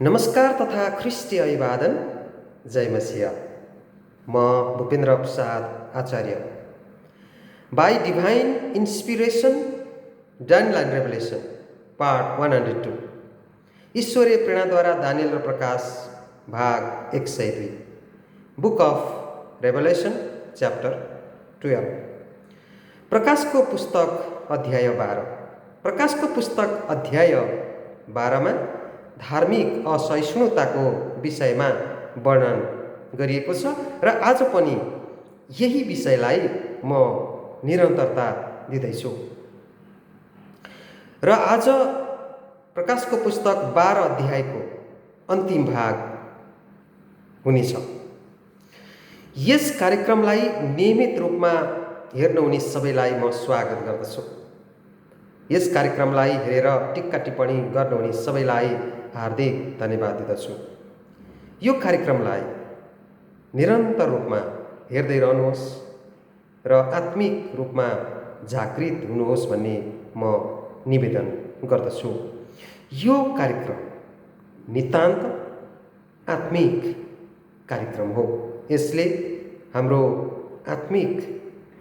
नमस्कार तथा ख्रिस्टीय अभिवादन। जय मसीह। म Bhupendra Prasad Acharya. By divine inspiration done line revelation part 102 ईश्वरीय प्रेरणाद्वारा दानियल र प्रकाश भाग 102 बुक अफ रेभलेसन च्याप्टर 12 प्रकाशको पुस्तक अध्याय 12। प्रकाशको पुस्तक अध्याय 12 में धार्मिक असहिष्णुताको विषयमा वर्णन गरिएको छ र आज पनि यही विषयलाई म निरन्तरता दिँदैछु। र आज प्रकाशको पुस्तक 12 अध्यायको अन्तिम भाग हुनेछ। यस कार्यक्रमलाई नियमित रूपमा हेर्नुहुने सबैलाई म स्वागत गर्दछु। यस कार्यक्रमलाई हेरेर टिक्का टिप्पणी गर्नुहुने सबैलाई हार्दिक धन्यवाद दिँदछु। यो कार्यक्रमलाई निरन्तर रूपमा हेर्दै रहनुहोस् र आत्मिक रूपमा जागृत हुनुहोस् भन्ने म निवेदन गर्दछु। यो कार्यक्रम नितान्त आत्मिक कार्यक्रम हो। यसले हाम्रो आत्मिक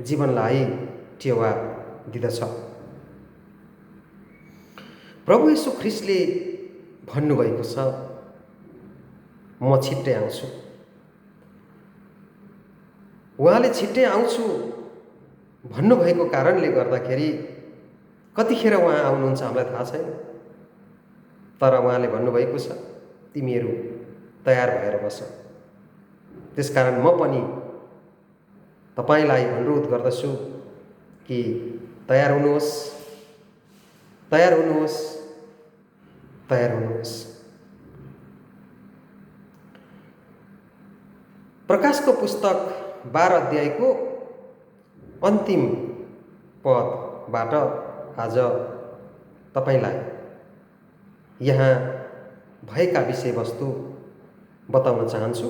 जीवनलाई टेवा दिँदछ। प्रभु येशू ख्रिस्टले भन्नुभएको छ, म छिट्टै आउँछु। उहाँले छिट्टै आउँछु भन्नुभएको कारणले गर्दाखेरि कतिखेर उहाँ आउनुहुन्छ हामीलाई थाहा छैन, तर उहाँले भन्नुभएको छ तिमीहरू तयार भएर बस। त्यसकारण म पनि तपाईँलाई अनुरोध गर्दछु कि तयार हुनुहोस्, तयार हुनुहोस्, तयार हुनुहोस्। प्रकाशको पुस्तक 12 अध्यायको अन्तिम पदबाट आज तपाईलाई यहाँ भएका विषयवस्तु बताउन चाहन्छु।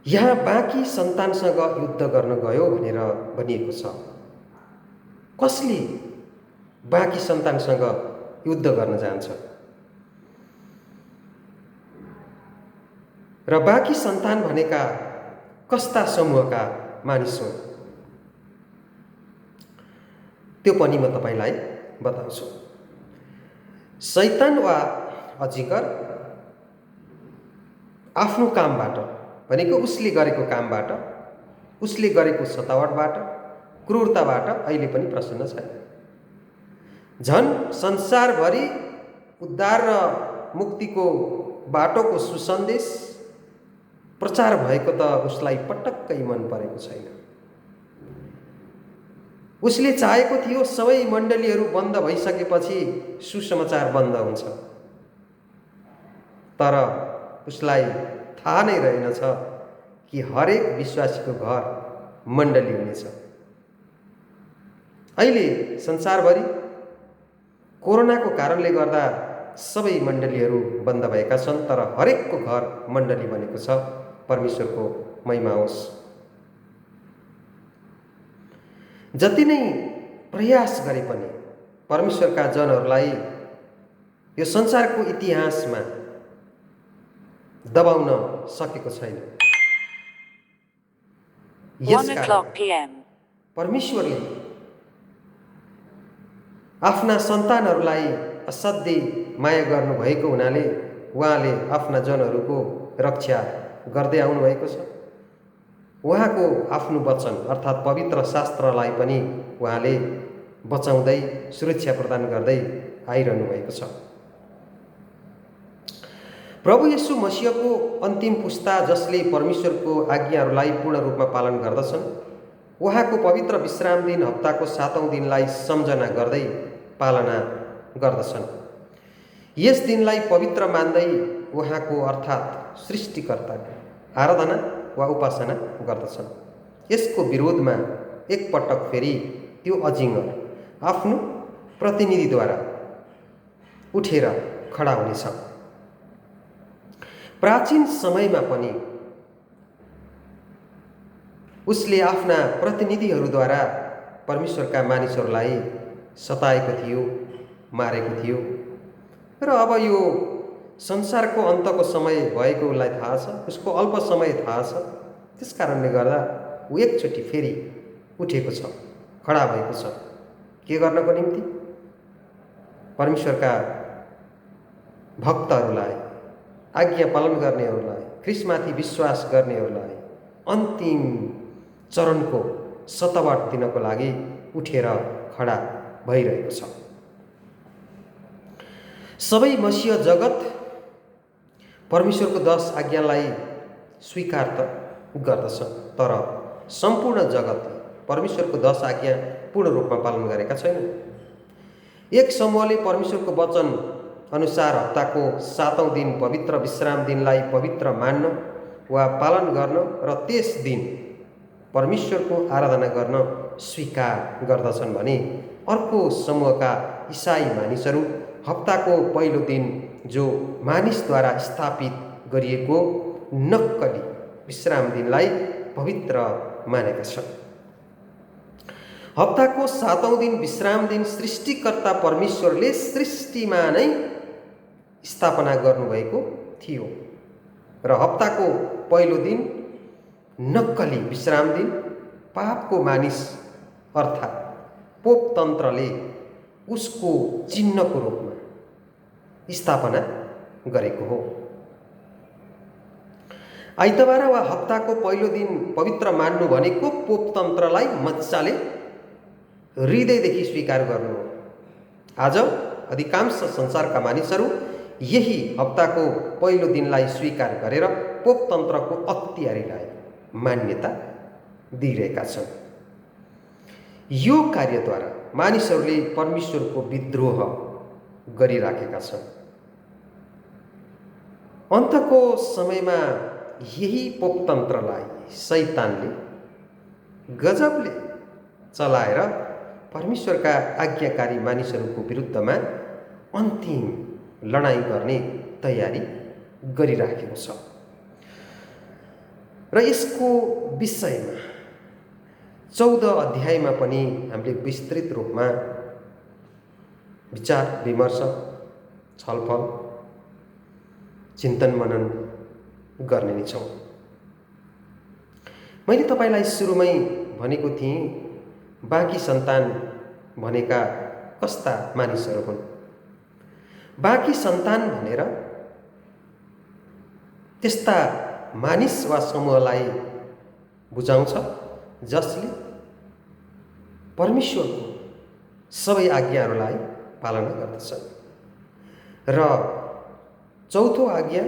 यहाँ बाँकी सन्तानसँग युद्ध गर्न गयो भनेर भनिएको छ। कसले बाँकी सन्तानसँग युद्ध गर्न जान्छ? र बाँकी सन्तान भनेका कस्ता समूहका मानिस हुन् त्यो पनि म तपाईलाई बताउँछु। शैतान वा अजिगर आफ्नो कामबाट भनेको उसले गरेको कामबाट, उसले गरेको सतावटबाट, क्रूरताबाट अहिले पनि प्रसन्न छैन। झन् संसारभरि उद्धार र मुक्तिको बाटोको सुसन्देश प्रचार भएको त उसलाई पटक्कै मन परेको छैन। उसले चाहेको थियो सबै मण्डलीहरू बन्द भइसकेपछि सुसमाचार बन्द हुन्छ, तर उसलाई थाहा नै रहेनछ कि हरेक विश्वासीको घर मण्डली हुनेछ। अहिले संसारभरि कोरोनाको कारणले गर्दा सबै मण्डलीहरू बन्द भएका छन्, तर हरेकको घर मण्डली बनेको छ। परमेश्वरको महिमा होस्। जति नै प्रयास गरे पनि परमेश्वरका जनहरूलाई यो संसारको इतिहासमा दबाउन सकेको छैन। यसकारण परमेश्वरले आफ्ना सन्तानहरूलाई असाध्यै माया गर्नुभएको हुनाले उहाँले आफ्ना जनहरूको रक्षा गर्दै आउनुभएको छ। उहाँको आफ्नो वचन अर्थात् पवित्र शास्त्रलाई पनि उहाँले बचाउँदै सुरक्षा प्रदान गर्दै आइरहनु भएको छ। प्रभु येशू मसीहको अन्तिम पुस्ता जसले परमेश्वरको आज्ञाहरूलाई पूर्ण रूपमा पालन गर्दछन्, उहाँको पवित्र विश्राम दिन हप्ताको 7औं दिनलाई सम्झना गर्दै पालना गर्दछन्। यस दिनलाई पवित्र मान्दै उहाँको अर्थात् सृष्टिकर्ताको आराधना वा उपासना गर्दछन्। यसको विरोधमा एकपटक फेरि त्यो अजिङ्गर आफ्नो प्रतिनिधिद्वारा उठेर खडा हुनेछ। प्राचीन समयमा पनि उसले आफ्ना प्रतिनिधिहरूद्वारा परमेश्वरका मानिसहरूलाई सताएको थियो, मारेको थियो। र अब यो संसारको अन्तको समय भएको उसलाई थाहा छ, उसको अल्प समय थाहा छ। त्यस कारणले गर्दा ऊ एकचोटि फेरि उठेको छ, खडा भएको छ। के गर्नको निम्ति? परमेश्वरका भक्तहरूलाई, आज्ञा पालन गर्नेहरूलाई, ख्रीष्टमाथि विश्वास गर्नेहरूलाई अन्तिम चरणको सतवाट दिनको लागि उठेर खडा भइरहेको छ। सबै मसीह जगत परमेश्वरको 10 आज्ञालाई स्वीकार त गर्दछ, तर सम्पूर्ण जगतले परमेश्वरको 10 आज्ञा पूर्ण रूपमा पालन गरेका छैनन्। एक समूहले परमेश्वरको वचन अनुसार हप्ताको 7औं दिन पवित्र विश्राम दिनलाई पवित्र मान्न वा पालन गर्न र त्यस दिन परमेश्वरको आराधना गर्न स्वीकार गर्दछन् भने अर्को समूहका इसाई मानिसहरू हप्ताको पहिलो दिन जो मानिसद्वारा स्थापित गरिएको नक्कली विश्राम दिनलाई पवित्र मानेका छन्। हप्ताको 7औं दिन विश्राम दिन सृष्टिकर्ता परमेश्वरले सृष्टिमा नै स्थापना गर्नुभएको थियो र हप्ताको पहिलो दिन नक्कली विश्राम दिन पापको मानिस अर्थात् पोपतन्त्रले उसको चिन्हको रूपमा स्थापना गरेको हो। आइतबार वा हप्ताको पहिलो दिन पवित्र मान्नु भनेको पोपतन्त्रलाई मजाले हृदयदेखि स्वीकार गर्नु हो। आज अधिकांश संसारका मानिसहरू यही हप्ताको पहिलो दिनलाई स्वीकार गरेर पोपतन्त्रको अख्तियारीलाई मान्यता दिइरहेका छन्। यो कार्यद्वारा मानिसहरूले परमेश्वरको विद्रोह गरिराखेका छन्। अन्तको समयमा यही पोपतन्त्रलाई शैतानले गजबले चलाएर परमेश्वरका आज्ञाकारी मानिसहरूको विरुद्धमा अन्तिम लडाईँ गर्ने तयारी गरिराखेको छ र यसको विषयमा 14 अध्यायमा पनि हामीले विस्तृत रूपमा विचार विमर्श, छलफल, चिन्तन मनन गर्ने नै छौँ। मैले तपाईँलाई सुरुमै भनेको थिएँ, बाँकी सन्तान भनेका कस्ता मानिसहरू हुन्। बाँकी सन्तान भनेर त्यस्ता मानिस वा समूहलाई बुझाउँछ जसले परमेश्वरको सबै आज्ञाहरूलाई पालना गर्दछन् र चौथो आज्ञा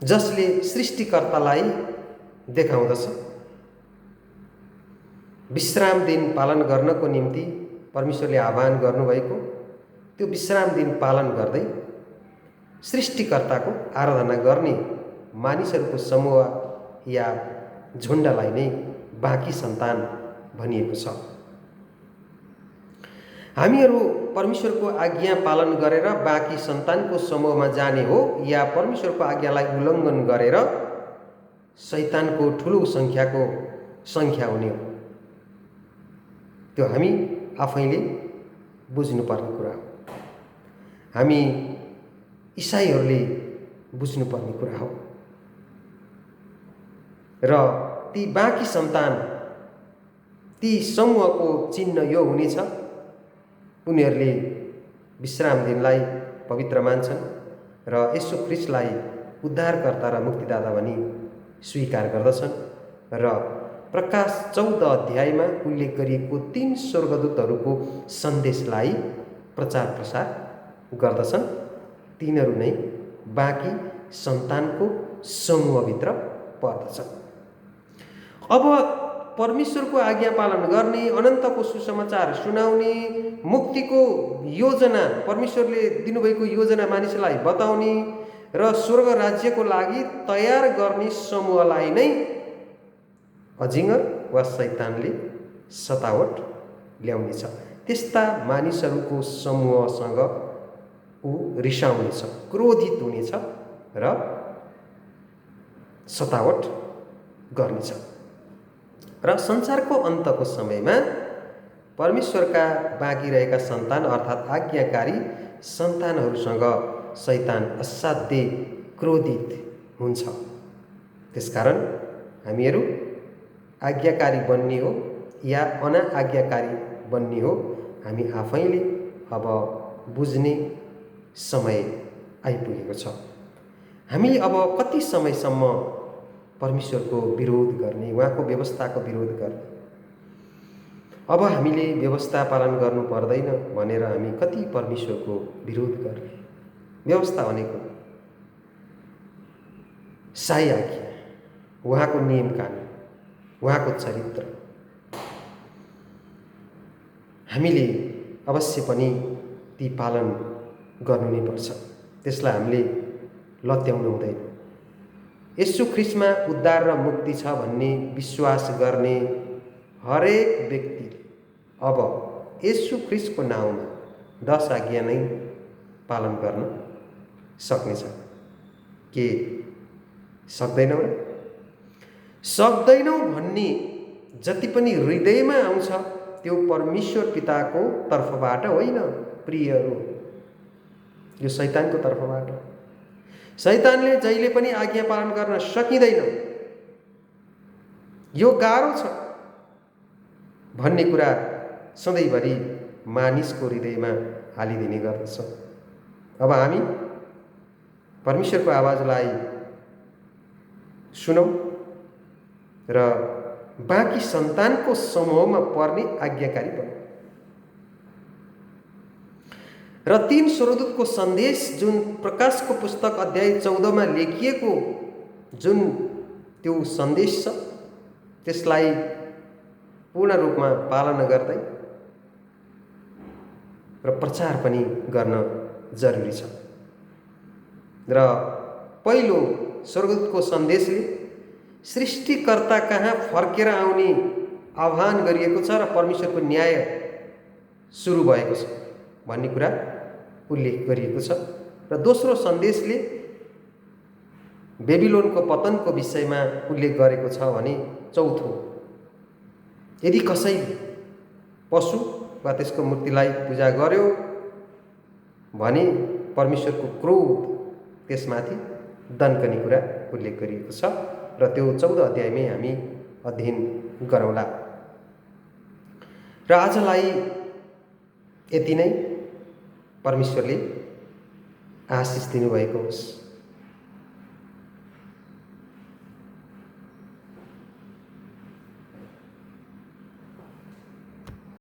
जसले सृष्टिकर्तालाई देखाउँदछ। विश्राम दिन पालन गर्नको निम्ति परमेश्वरले आह्वान गर्नुभएको त्यो विश्राम दिन पालन गर्दै सृष्टिकर्ताको आराधना गर्ने मानिसहरूको समूह या झुण्डलाई नै बाँकी सन्तान भनिएको छ। हामीहरू परमेश्वरको आज्ञा पालन गरेर बाँकी सन्तानको समूहमा जाने हो या परमेश्वरको आज्ञालाई उल्लङ्घन गरेर शैतानको ठुलो सङ्ख्या हुने हो। त्यो हामी आफैले बुझ्नुपर्ने कुरा हो। हामी इसाईहरूले बुझ्नुपर्ने कुरा हो र ती बाँकी सन्तान, ती समूहको चिन्ह यो हुनेछ, उनीहरूले विश्राम दिनलाई पवित्र मान्छन् र येशू ख्रीष्टलाई उद्धारकर्ता र मुक्तिदाता भनी स्वीकार गर्दछन् र प्रकाश 14 अध्यायमा उल्लेख गरिएको 3 स्वर्गदूतहरूको सन्देशलाई प्रचार प्रसार गर्दछन्। तिनीहरू नै बाँकी सन्तानको समूहभित्र पर्दछन्। अब परमेश्वरको आज्ञा पालन गर्ने, अनन्तको सुसमाचार सुनाउने, मुक्तिको योजना, परमेश्वरले दिनुभएको योजना मानिसलाई बताउने र स्वर्ग राज्यको लागि तयार गर्ने समूहलाई नै अजिङ्गर वा शैतानले सतावट ल्याउनेछ। त्यस्ता मानिसहरूको समूहसँग ऊ रिसाउनेछ, क्रोधित हुनेछ र सतावट गर्नेछ। र संसारको अन्तको समयमा परमेश्वरका बाँकी रहेका सन्तान अर्थात् आज्ञाकारी सन्तानहरूसँग शैतान असाध्यै क्रोधित हुन्छ। त्यसकारण हामीहरू आज्ञाकारी बन्ने हो या अनाज्ञाकारी बन्ने हो, हामी आफैले अब बुझ्ने समय आइपुगेको छ। हामीले अब कति समयसम्म परमेश्वरको विरोध गर्ने, उहाँको व्यवस्थाको विरोध गर्ने? अब हामीले व्यवस्था पालन गर्नु पर्दैन भनेर हामी कति परमेश्वरको विरोध गर्ने? व्यवस्था भनेको साई आज्ञा, उहाँको नियम कानुन, उहाँको चरित्र हामीले अवश्य पनि ती पालन गर्नु नै पर्छ। त्यसलाई हामीले लत्याउनु हुँदैन। येशू ख्रीष्टमा उद्धार र मुक्ति छ भन्ने विश्वास गर्ने हरेक व्यक्तिले अब येशू ख्रीष्टको नाउँमा 10 आज्ञा नै पालन गर्न सक्नेछ। के सक्दैनौ र? सक्दैनौ भन्ने जति पनि हृदयमा आउँछ त्यो परमेश्वर पिताको तर्फबाट होइन प्रियहरू, यो शैतानको तर्फबाट। शैतानले जहिले पनि आज्ञा पालन गर्न सकिँदैन, यो गाह्रो छ भन्ने कुरा सधैँभरि मानिसको हृदयमा हालिदिने गर्दछ। अब हामी परमेश्वरको आवाजलाई सुनौँ र बाँकी सन्तानको समूहमा पर्ने आज्ञाकारी बन्यौँ। र 3 स्वर्गदूतको सन्देश जुन प्रकाशको पुस्तक अध्याय 14 मा लेखिएको जुन त्यो सन्देश छ त्यसलाई पूर्ण रूपमा पालना गर्दै र प्रचार पनि गर्न जरुरी छ। र पहिलो स्वर्गदूतको सन्देशले सृष्टिकर्ता कहाँ फर्केर आउने आह्वान गरिएको छ र परमेश्वरको न्याय सुरु भएको छ भन्ने कुरा उल्लेख गरिएको छ। र दोस्रो सन्देशले बेबिलोनको पतनको विषयमा उल्लेख गरेको छ भने चौथो, यदि कसैले पशु वा त्यसको मूर्तिलाई पूजा गर्यो भने परमेश्वरको क्रोध त्यसमाथि दण्डने कुरा उल्लेख गरिएको छ र त्यो 14 अध्यायमै हामी अध्ययन गरौँला। र आजलाई यति नै। परमेश्वरले आशिष दिनुभएको होस्।